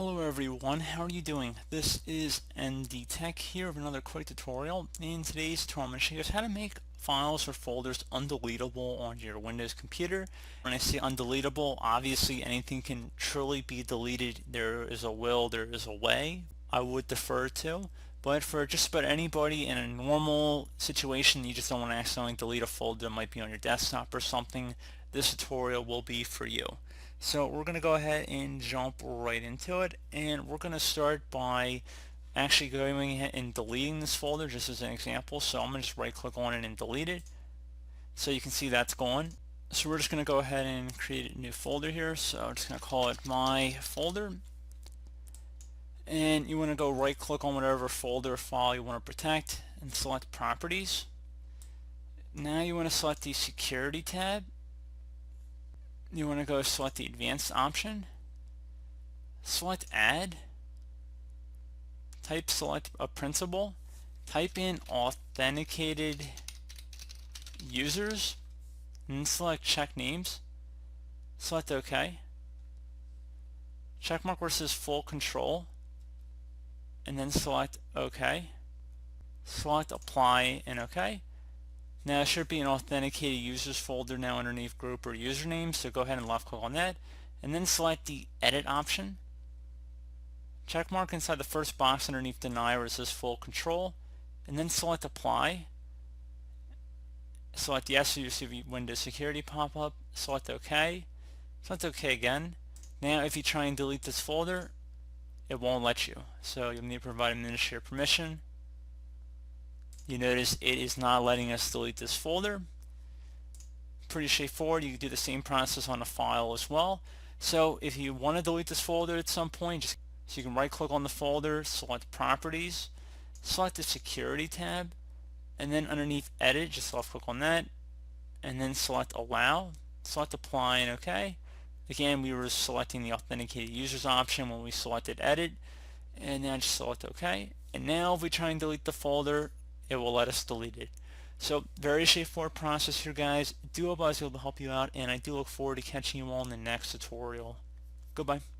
Hello everyone, how are you doing? This is ND Tech here with another quick tutorial. In today's tutorial, I'm going to show you guys how to make files or folders undeletable on your Windows computer. When I say undeletable, obviously anything can truly be deleted. There is a will, there is a way I would defer to. But for just about anybody in a normal situation, you just don't want to accidentally delete a folder that might be on your desktop or something, this tutorial will be for you. So we're going to go ahead and jump right into it, and we're going to start by actually going ahead and deleting this folder just as an example. So I'm going to just right click on it and delete it, so you can see that's gone. So we're just going to go ahead and create a new folder here. So I'm just going to call it my folder, and you want to go right click on whatever folder or file you want to protect and select properties. Now you want to select the security tab. You want to go select the advanced option, select add, select a principal, type in authenticated users, and select check names, select OK, check mark where it says full control, and then select OK, select apply and OK. Now there should be an authenticated users folder now underneath group or username, so go ahead and left click on that and then select the edit option. Check mark inside the first box underneath deny where it says full control, and then select apply. Select yes, so you see Windows security pop up, select OK, select OK again. Now if you try and delete this folder, it won't let you, so you'll need to provide administrator permission. You notice it is not letting us delete this folder. Pretty straightforward. You can do the same process on a file as well. So if you want to delete this folder at some point, so you can right click on the folder, select properties, select the security tab, and then underneath edit, just left click on that, and then select allow, select apply and OK. Again, we were selecting the authenticated users option when we selected edit, and now just select OK. And now if we try and delete the folder, it will let us delete it. So very straightforward process here, guys. Do hope I was able to help you out, and I do look forward to catching you all in the next tutorial. Goodbye.